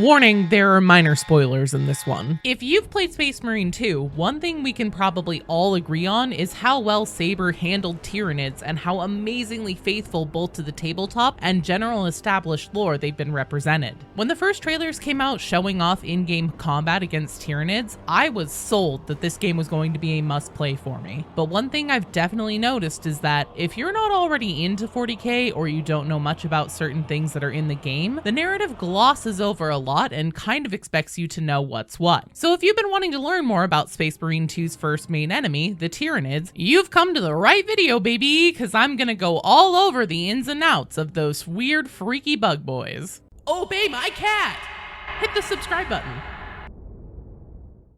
Warning, there are minor spoilers in this one. If you've played Space Marine 2, one thing we can probably all agree on is how well Saber handled Tyranids and how amazingly faithful both to the tabletop and general established lore they've been represented. When the first trailers came out showing off in-game combat against Tyranids, I was sold that this game was going to be a must-play for me. But one thing I've definitely noticed is that if you're not already into 40k or you don't know much about certain things that are in the game, the narrative glosses over a lot and kind of expects you to know what's what. So if you've been wanting to learn more about Space Marine 2's first main enemy, the Tyranids, you've come to the right video, baby, because I'm gonna go all over the ins and outs of those weird, freaky bug boys. Obey my cat! Hit the subscribe button.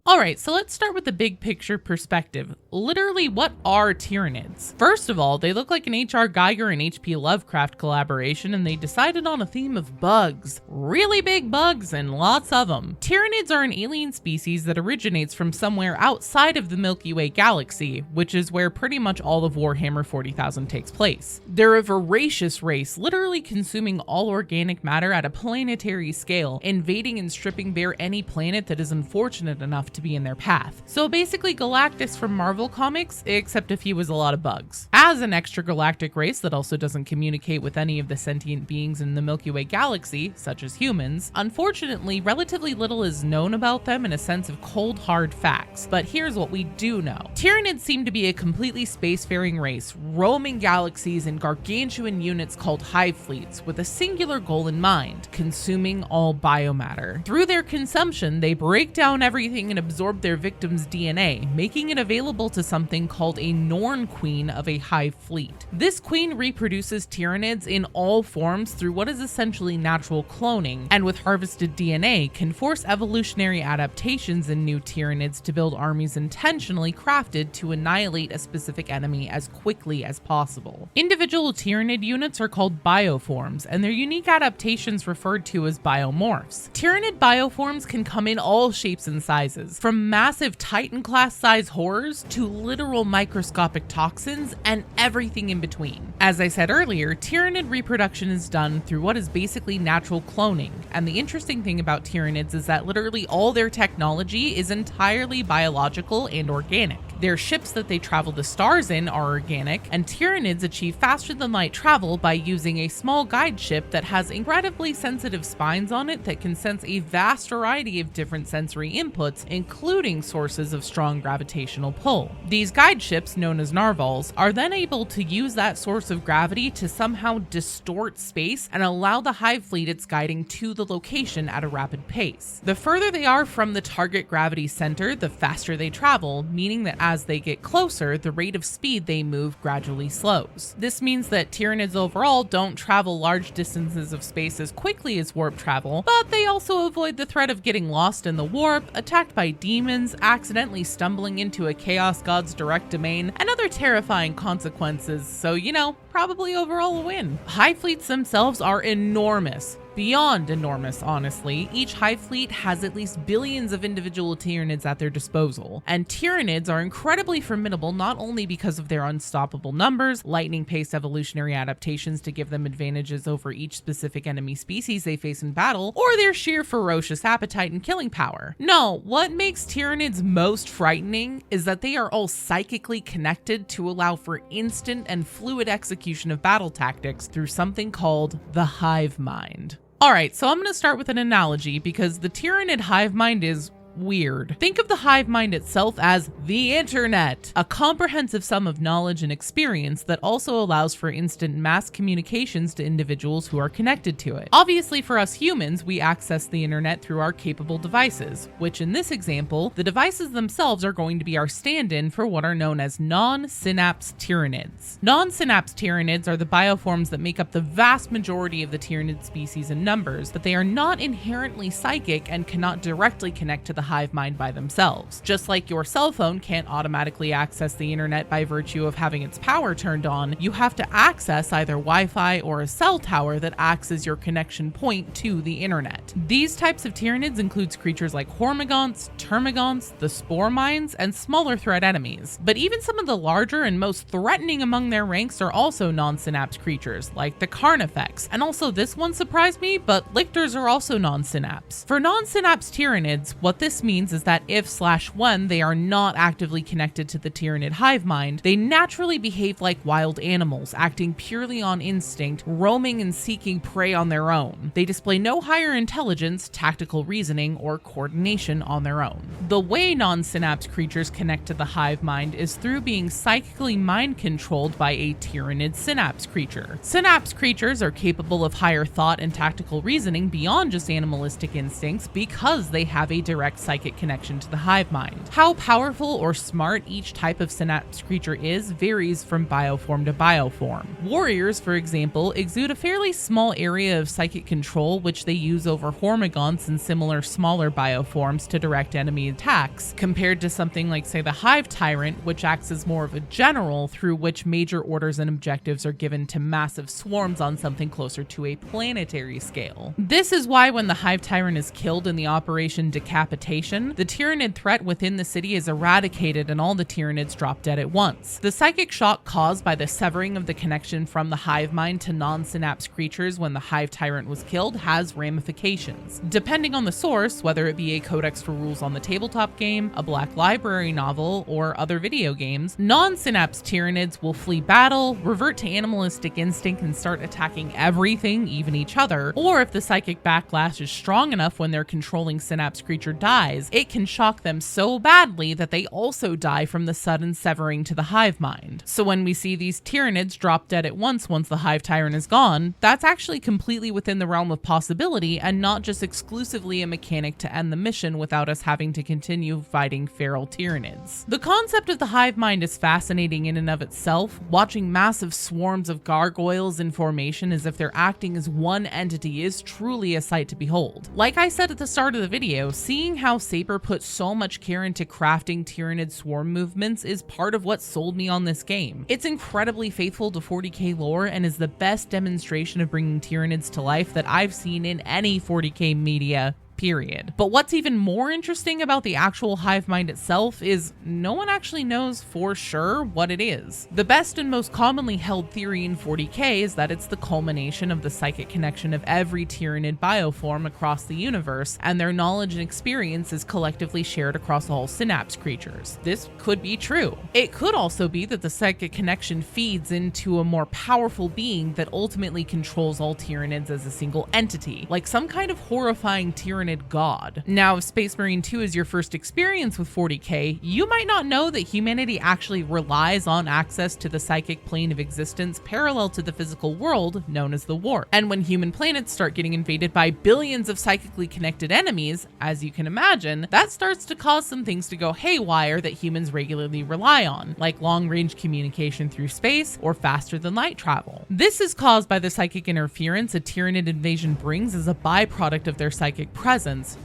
Alright, so let's start with the big picture perspective. Literally, what are Tyranids? First of all, they look like an H.R. Geiger and H.P. Lovecraft collaboration, and they decided on a theme of bugs. Really big bugs, and lots of them. Tyranids are an alien species that originates from somewhere outside of the Milky Way galaxy, which is where pretty much all of Warhammer 40,000 takes place. They're a voracious race, literally consuming all organic matter at a planetary scale, invading and stripping bare any planet that is unfortunate enough to be in their path. So basically Galactus from Marvel Comics, except if he was a lot of bugs. As an extragalactic race that also doesn't communicate with any of the sentient beings in the Milky Way galaxy, such as humans, unfortunately relatively little is known about them in a sense of cold hard facts. But here's what we do know. Tyranids seem to be a completely spacefaring race, roaming galaxies in gargantuan units called hive fleets, with a singular goal in mind: consuming all biomatter. Through their consumption, they break down everything and absorb their victims' DNA, making it available to something called a Norn queen of a hive fleet. This queen reproduces Tyranids in all forms through what is essentially natural cloning, and with harvested DNA can force evolutionary adaptations in new Tyranids to build armies intentionally crafted to annihilate a specific enemy as quickly as possible. Individual Tyranid units are called bioforms, and their unique adaptations referred to as biomorphs. Tyranid bioforms can come in all shapes and sizes, from massive Titan-class size horrors to literal microscopic toxins and everything in between. As I said earlier, Tyranid reproduction is done through what is basically natural cloning, and the interesting thing about Tyranids is that literally all their technology is entirely biological and organic. Their ships that they travel the stars in are organic, and Tyranids achieve faster than light travel by using a small guide ship that has incredibly sensitive spines on it that can sense a vast variety of different sensory inputs, including sources of strong gravitational pull. These guide ships, known as narvals, are then able to use that source of gravity to somehow distort space and allow the hive fleet it's guiding to the location at a rapid pace. The further they are from the target gravity center, the faster they travel, meaning that as they get closer, the rate of speed they move gradually slows. This means that Tyranids overall don't travel large distances of space as quickly as warp travel, but they also avoid the threat of getting lost in the warp, attacked by demons, accidentally stumbling into a Chaos God's direct domain, and other terrifying consequences, so you know, probably overall a win. Hive fleets themselves are enormous. Beyond enormous, honestly. Each hive fleet has at least billions of individual Tyranids at their disposal, and Tyranids are incredibly formidable not only because of their unstoppable numbers, lightning-paced evolutionary adaptations to give them advantages over each specific enemy species they face in battle, or their sheer ferocious appetite and killing power. No, what makes Tyranids most frightening is that they are all psychically connected to allow for instant and fluid execution of battle tactics through something called the hive mind. Alright, so I'm going to start with an analogy because the Tyranid hive mind is weird. Think of the hive mind itself as the internet, a comprehensive sum of knowledge and experience that also allows for instant mass communications to individuals who are connected to it. Obviously, for us humans, we access the internet through our capable devices, which in this example, the devices themselves are going to be our stand-in for what are known as non-synapse Tyranids. Non-synapse Tyranids are the bioforms that make up the vast majority of the Tyranid species in numbers, but they are not inherently psychic and cannot directly connect to the hive mind by themselves. Just like your cell phone can't automatically access the internet by virtue of having its power turned on, you have to access either Wi-Fi or a cell tower that acts as your connection point to the internet. These types of Tyranids includes creatures like hormagaunts, termagants, the spore mines, and smaller threat enemies. But even some of the larger and most threatening among their ranks are also non-synapse creatures, like the Carnifex. And also this one surprised me, but lictors are also non-synapse. For non-synapse Tyranids, what this means is that if/when they are not actively connected to the Tyranid hive mind, they naturally behave like wild animals, acting purely on instinct, roaming and seeking prey on their own. They display no higher intelligence, tactical reasoning, or coordination on their own. The way non-synapse creatures connect to the hive mind is through being psychically mind-controlled by a Tyranid synapse creature. Synapse creatures are capable of higher thought and tactical reasoning beyond just animalistic instincts because they have a direct psychic connection to the hive mind. How powerful or smart each type of synapse creature is varies from bioform to bioform. Warriors, for example, exude a fairly small area of psychic control which they use over hormagaunts and similar smaller bioforms to direct enemy attacks, compared to something like, say, the Hive Tyrant, which acts as more of a general through which major orders and objectives are given to massive swarms on something closer to a planetary scale. This is why when the Hive Tyrant is killed in the Operation Decapitation, the Tyranid threat within the city is eradicated and all the Tyranids drop dead at once. The psychic shock caused by the severing of the connection from the hive mind to non-synapse creatures when the Hive Tyrant was killed has ramifications. Depending on the source, whether it be a codex for rules on the tabletop game, a Black Library novel, or other video games, non-synapse Tyranids will flee battle, revert to animalistic instinct and start attacking everything, even each other, or if the psychic backlash is strong enough when their controlling synapse creature dies, it can shock them so badly that they also die from the sudden severing to the hive mind. So when we see these Tyranids drop dead at once the Hive Tyrant is gone, that's actually completely within the realm of possibility and not just exclusively a mechanic to end the mission without us having to continue fighting feral Tyranids. The concept of the hive mind is fascinating in and of itself. Watching massive swarms of gargoyles in formation as if they're acting as one entity is truly a sight to behold. Like I said at the start of the video, seeing how Saber put so much care into crafting Tyranid swarm movements is part of what sold me on this game. It's incredibly faithful to 40k lore and is the best demonstration of bringing Tyranids to life that I've seen in any 40k media, period. But what's even more interesting about the actual hive mind itself is no one actually knows for sure what it is. The best and most commonly held theory in 40k is that it's the culmination of the psychic connection of every Tyranid bioform across the universe, and their knowledge and experience is collectively shared across all synapse creatures. This could be true. It could also be that the psychic connection feeds into a more powerful being that ultimately controls all Tyranids as a single entity, like some kind of horrifying Tyranid god. Now, if Space Marine 2 is your first experience with 40k, you might not know that humanity actually relies on access to the psychic plane of existence parallel to the physical world known as the warp. And when human planets start getting invaded by billions of psychically connected enemies, as you can imagine, that starts to cause some things to go haywire that humans regularly rely on, like long-range communication through space or faster than light travel. This is caused by the psychic interference a Tyranid invasion brings as a byproduct of their psychic presence,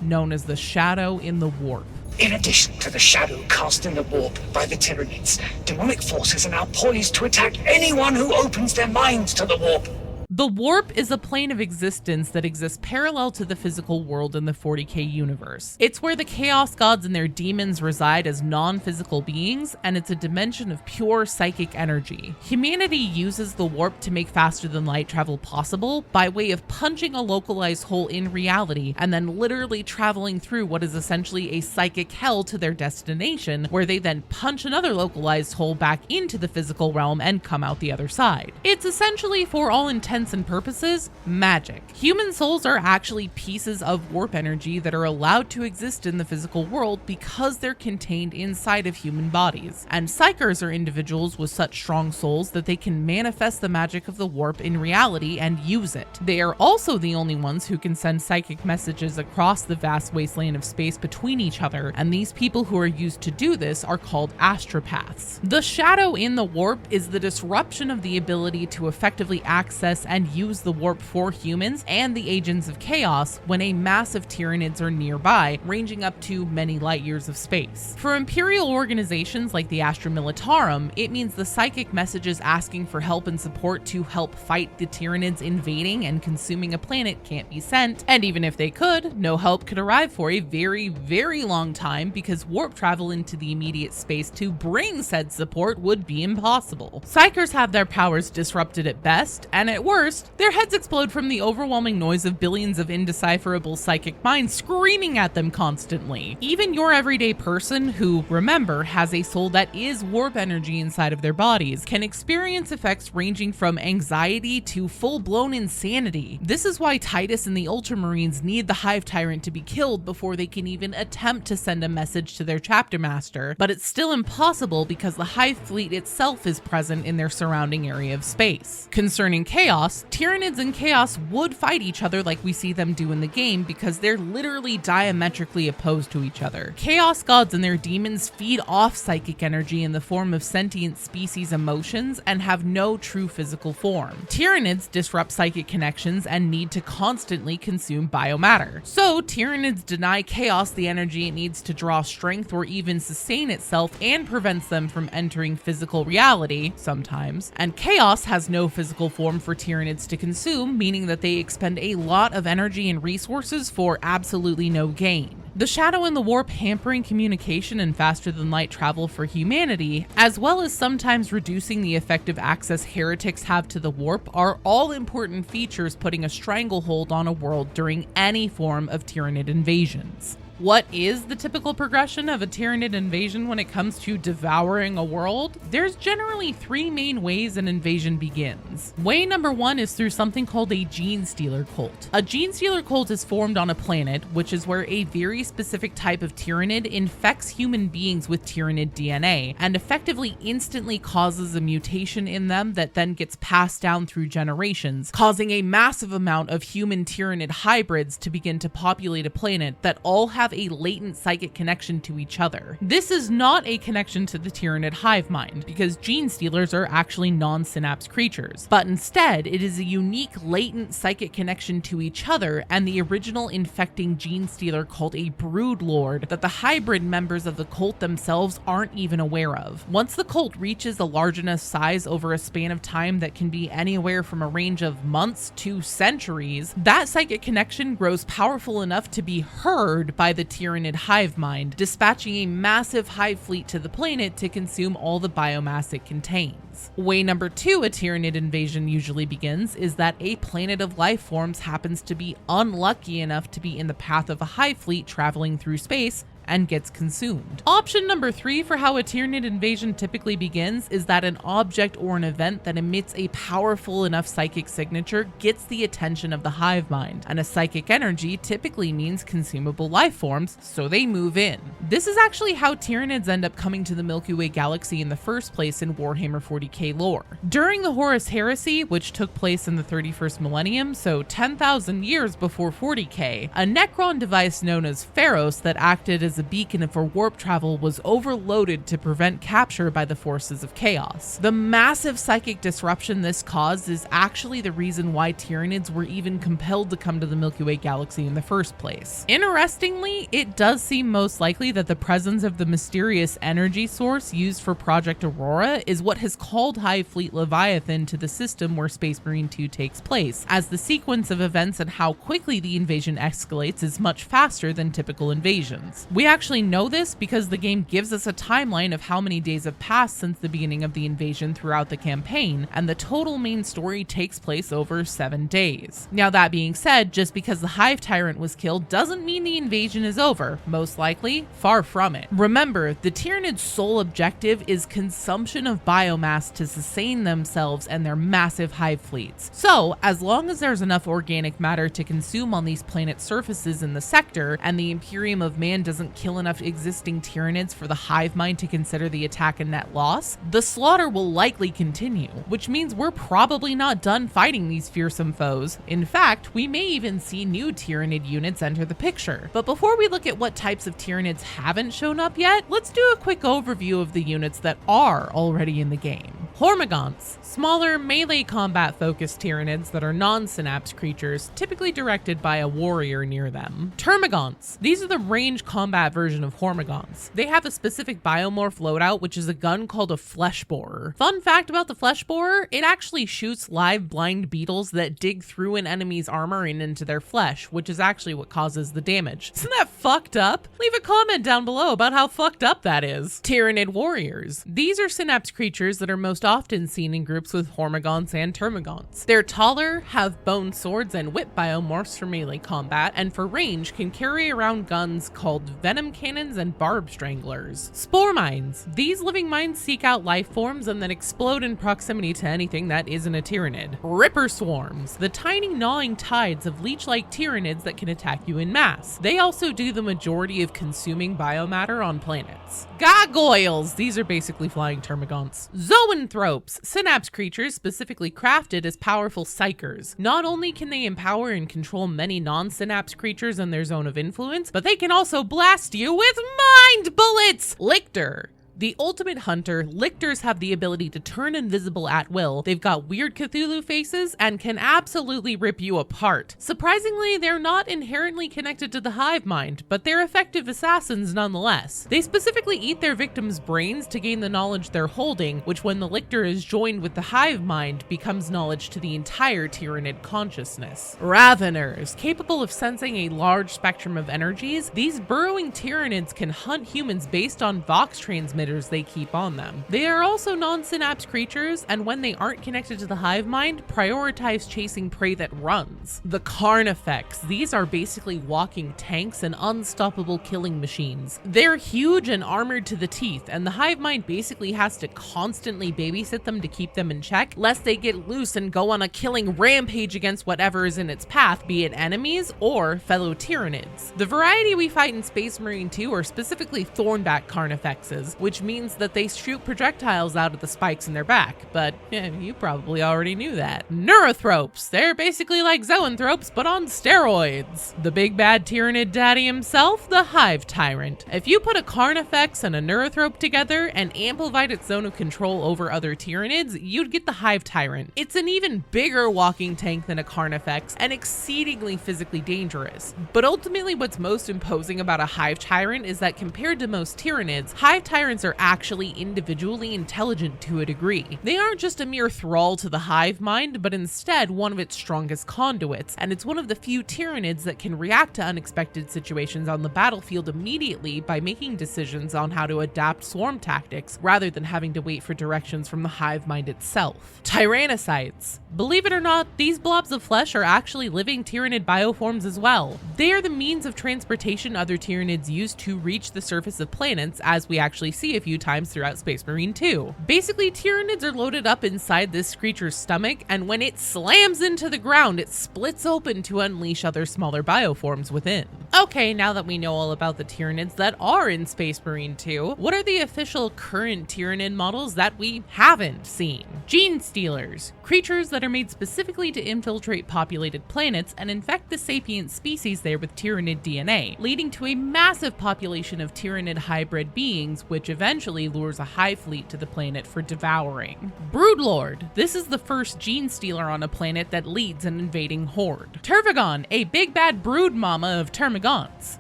known as the shadow in the warp. In addition to the shadow cast in the warp by the Tyranids, demonic forces are now poised to attack anyone who opens their minds to the warp. The warp is a plane of existence that exists parallel to the physical world in the 40k universe. It's where the chaos gods and their demons reside as non-physical beings, and it's a dimension of pure psychic energy. Humanity uses the warp to make faster than light travel possible by way of punching a localized hole in reality and then literally traveling through what is essentially a psychic hell to their destination, where they then punch another localized hole back into the physical realm and come out the other side. It's essentially, for all intents and purposes, magic. Human souls are actually pieces of warp energy that are allowed to exist in the physical world because they're contained inside of human bodies. And psychers are individuals with such strong souls that they can manifest the magic of the warp in reality and use it. They are also the only ones who can send psychic messages across the vast wasteland of space between each other, and these people who are used to do this are called astropaths. The shadow in the warp is the disruption of the ability to effectively access and and use the warp for humans and the agents of chaos when a mass of Tyranids are nearby, ranging up to many light years of space. For Imperial organizations like the Astra Militarum, it means the psychic messages asking for help and support to help fight the Tyranids invading and consuming a planet can't be sent, and even if they could, no help could arrive for a very, very long time because warp travel into the immediate space to bring said support would be impossible. Psykers have their powers disrupted at best, and at worst, their heads explode from the overwhelming noise of billions of indecipherable psychic minds screaming at them constantly. Even your everyday person who, remember, has a soul that is warp energy inside of their bodies can experience effects ranging from anxiety to full-blown insanity. This is why Titus and the Ultramarines need the Hive Tyrant to be killed before they can even attempt to send a message to their chapter master, but it's still impossible because the Hive fleet itself is present in their surrounding area of space. Concerning Chaos, Tyranids and Chaos would fight each other like we see them do in the game because they're literally diametrically opposed to each other. Chaos gods and their demons feed off psychic energy in the form of sentient species emotions and have no true physical form. Tyranids disrupt psychic connections and need to constantly consume biomatter. So Tyranids deny Chaos the energy it needs to draw strength or even sustain itself and prevents them from entering physical reality, sometimes. And Chaos has no physical form for Tyranids to consume, meaning that they expend a lot of energy and resources for absolutely no gain. The shadow and the warp hampering communication and faster than light travel for humanity, as well as sometimes reducing the effective access heretics have to the warp, are all important features putting a stranglehold on a world during any form of Tyranid invasions. What is the typical progression of a Tyranid invasion when it comes to devouring a world? There's generally three main ways an invasion begins. Way number one is through something called a gene stealer cult. A gene stealer cult is formed on a planet, which is where a very specific type of Tyranid infects human beings with Tyranid DNA and effectively instantly causes a mutation in them that then gets passed down through generations, causing a massive amount of human Tyranid hybrids to begin to populate a planet that all have a latent psychic connection to each other. This is not a connection to the Tyranid hive mind, because gene stealers are actually non-synapse creatures, but instead it is a unique latent psychic connection to each other and the original infecting gene stealer called a brood lord that the hybrid members of the cult themselves aren't even aware of. Once the cult reaches a large enough size over a span of time that can be anywhere from a range of months to centuries, that psychic connection grows powerful enough to be heard by the Tyranid hive mind, dispatching a massive hive fleet to the planet to consume all the biomass it contains. Way number two a Tyranid invasion usually begins is that a planet of life forms happens to be unlucky enough to be in the path of a hive fleet traveling through space and gets consumed. Option number three for how a Tyranid invasion typically begins is that an object or an event that emits a powerful enough psychic signature gets the attention of the hive mind, and a psychic energy typically means consumable life forms, so they move in. This is actually how Tyranids end up coming to the Milky Way galaxy in the first place in Warhammer 40k lore. During the Horus Heresy, which took place in the 31st millennium, so 10,000 years before 40k, a Necron device known as Pharos that acted as a beacon for warp travel was overloaded to prevent capture by the forces of chaos. The massive psychic disruption this caused is actually the reason why Tyranids were even compelled to come to the Milky Way galaxy in the first place. Interestingly, it does seem most likely that the presence of the mysterious energy source used for Project Aurora is what has called Hive Fleet Leviathan to the system where Space Marine 2 takes place, as the sequence of events and how quickly the invasion escalates is much faster than typical invasions. We actually know this because the game gives us a timeline of how many days have passed since the beginning of the invasion throughout the campaign, and the total main story takes place over 7 days. Now that being said, just because the Hive Tyrant was killed doesn't mean the invasion is over. Most likely, far from it. Remember, the Tyranid's sole objective is consumption of biomass to sustain themselves and their massive hive fleets. So, as long as there's enough organic matter to consume on these planet surfaces in the sector, and the Imperium of Man doesn't kill enough existing Tyranids for the hive mind to consider the attack a net loss, the slaughter will likely continue, which means we're probably not done fighting these fearsome foes. In fact, we may even see new Tyranid units enter the picture. But before we look at what types of Tyranids haven't shown up yet, let's do a quick overview of the units that are already in the game. Hormagaunts, smaller melee combat-focused Tyranids that are non-synapse creatures, typically directed by a warrior near them. Termagants, these are the range combat version of Hormagaunts. They have a specific biomorph loadout, which is a gun called a flesh borer. Fun fact about the flesh borer, it actually shoots live blind beetles that dig through an enemy's armor and into their flesh, which is actually what causes the damage. Isn't that fucked up? Leave a comment down below about how fucked up that is. Tyranid warriors. These are synapse creatures that are most often seen in groups with Hormagaunts and Termagants. They're taller, have bone swords and whip biomorphs for melee combat, and for range can carry around guns called venom cannons and barb stranglers. Spore mines. These living mines seek out life forms and then explode in proximity to anything that isn't a Tyranid. Ripper swarms. The tiny gnawing tides of leech-like Tyranids that can attack you in mass. They also do the majority of consuming biomatter on planets. Gargoyles. These are basically flying termagants. Zoanthropes. Synapse creatures specifically crafted as powerful psychers. Not only can they empower and control many non-synapse creatures in their zone of influence, but they can also blast you with mind bullets! Lictor. The ultimate hunter, lictors have the ability to turn invisible at will. They've got weird Cthulhu faces and can absolutely rip you apart. Surprisingly, they're not inherently connected to the hive mind, but they're effective assassins nonetheless. They specifically eat their victims' brains to gain the knowledge they're holding, which when the lictor is joined with the hive mind becomes knowledge to the entire Tyranid consciousness. Raveners, capable of sensing a large spectrum of energies, these burrowing Tyranids can hunt humans based on Vox transmitters they keep on them. They are also non-synapse creatures, and when they aren't connected to the hive mind, prioritize chasing prey that runs. The Carnifex. These are basically walking tanks and unstoppable killing machines. They're huge and armored to the teeth, and the hive mind basically has to constantly babysit them to keep them in check, lest they get loose and go on a killing rampage against whatever is in its path, be it enemies or fellow Tyranids. The variety we fight in Space Marine 2 are specifically thornback Carnifexes, which means that they shoot projectiles out of the spikes in their back, but you probably already knew that. Neurothropes. They're basically like zoanthropes, but on steroids. The big bad Tyranid daddy himself, the Hive Tyrant. If you put a Carnifex and a Neurothrope together and amplified its zone of control over other Tyranids, you'd get the Hive Tyrant. It's an even bigger walking tank than a Carnifex and exceedingly physically dangerous. But ultimately what's most imposing about a Hive Tyrant is that compared to most Tyranids, Hive Tyrants are actually individually intelligent to a degree. They aren't just a mere thrall to the hive mind, but instead one of its strongest conduits, and it's one of the few Tyranids that can react to unexpected situations on the battlefield immediately by making decisions on how to adapt swarm tactics, rather than having to wait for directions from the hive mind itself. Tyrannocytes. Believe it or not, these blobs of flesh are actually living Tyranid bioforms as well. They are the means of transportation other Tyranids use to reach the surface of planets, as we actually see a few times throughout Space Marine 2. Basically, Tyranids are loaded up inside this creature's stomach, and when it slams into the ground, it splits open to unleash other smaller bioforms within. Okay, now that we know all about the Tyranids that are in Space Marine 2, what are the official current Tyranid models that we haven't seen? Gene Stealers, creatures that are made specifically to infiltrate populated planets and infect the sapient species there with Tyranid DNA, leading to a massive population of Tyranid hybrid beings, which eventually lures a hive fleet to the planet for devouring. Broodlord, this is the first gene stealer on a planet that leads an invading horde. Tervagon, a big bad brood mama of termagants.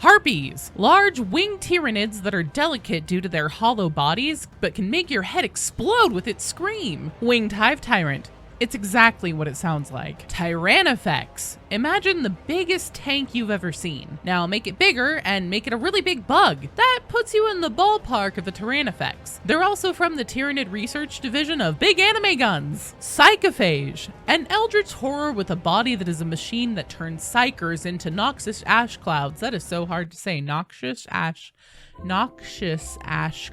Harpies, large winged Tyranids that are delicate due to their hollow bodies, but can make your head explode with its scream. Winged Hive Tyrant. It's exactly what it sounds like. Tyrannifex. Imagine the biggest tank you've ever seen. Now make it bigger and make it a really big bug. That puts you in the ballpark of a Tyrannifex. They're also from the Tyranid research division of Big Anime Guns. Psychophage. An eldritch horror with a body that is a machine that turns psychers into noxious ash clouds. That is so hard to say. Noxious ash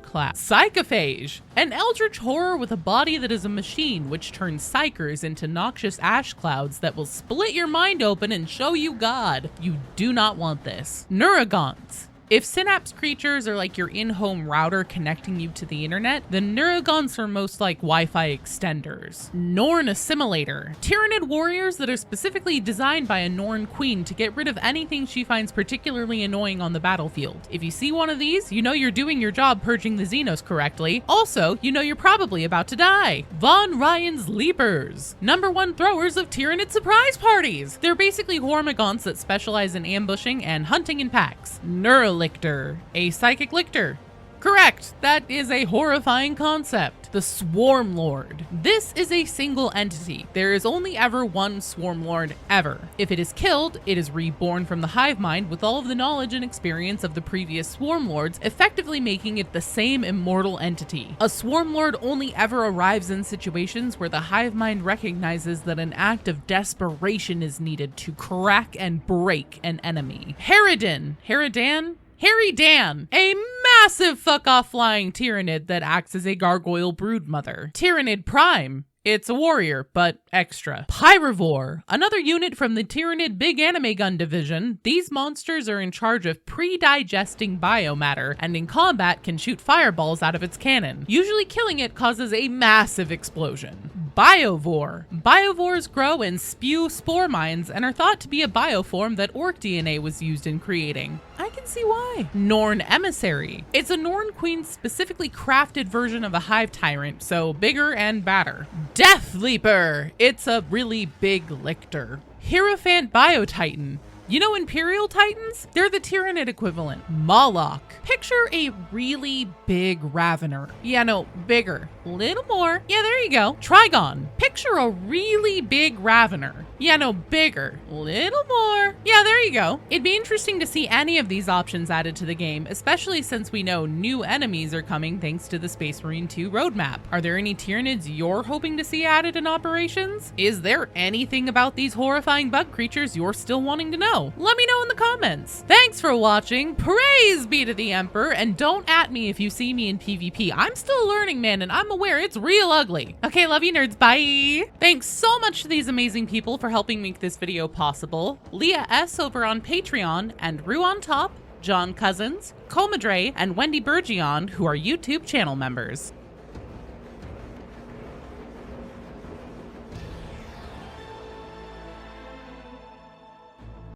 cloud. Psychophage. An eldritch horror with a body that is a machine which turns psychers into noxious ash clouds that will split your mind open and show you God. You do not want this. Neurogons. If Synapse creatures are like your in-home router connecting you to the internet, then Neurogons are most like Wi-Fi extenders. Norn Assimilator. Tyranid warriors that are specifically designed by a Norn queen to get rid of anything she finds particularly annoying on the battlefield. If you see one of these, you know you're doing your job purging the Xenos correctly. Also, you know you're probably about to die. Von Ryan's Leapers. #1 throwers of Tyranid surprise parties. They're basically Hormigons that specialize in ambushing and hunting in packs. Neurolictor. A psychic lictor. Correct, that is a horrifying concept. The Swarm Lord. This is a single entity. There is only ever one Swarm Lord ever. If it is killed, it is reborn from the hive mind with all of the knowledge and experience of the previous Swarm Lords, effectively making it the same immortal entity. A Swarm Lord only ever arrives in situations where the hive mind recognizes that an act of desperation is needed to crack and break an enemy. Harridan, Harry Dan, a massive fuck-off flying Tyranid that acts as a gargoyle broodmother. Tyranid Prime. It's a warrior, but extra. Pyrovore, another unit from the Tyranid Big Anime Gun division. These monsters are in charge of pre-digesting biomatter, and in combat can shoot fireballs out of its cannon. Usually killing it causes a massive explosion. Biovore. Biovores grow and spew spore mines and are thought to be a bioform that orc DNA was used in creating. I can see why. Norn Emissary. It's a Norn Queen specifically crafted version of a hive tyrant, so bigger and badder. Death Leaper. It's a really big lictor. Hierophant Biotitan. You know Imperial Titans? They're the Tyranid equivalent. Moloch. Picture a really big Ravener. Yeah, no, bigger. Little more. Yeah, there you go. Trigon. Picture a really big Ravener. Yeah, no, bigger. Little more. Yeah, there you go. It'd be interesting to see any of these options added to the game, especially since we know new enemies are coming thanks to the Space Marine 2 roadmap. Are there any Tyranids you're hoping to see added in operations? Is there anything about these horrifying bug creatures you're still wanting to know? Let me know in the comments. Thanks for watching. Praise be to the Emperor, and don't at me if you see me in PvP. I'm still learning, man, and I'm aware it's real ugly. Okay, love you nerds, bye. Thanks so much to these amazing people for helping make this video possible. Leah S over on Patreon, and Rue on Top, John Cousins, Comadre, and Wendy Bergion, who are YouTube channel members.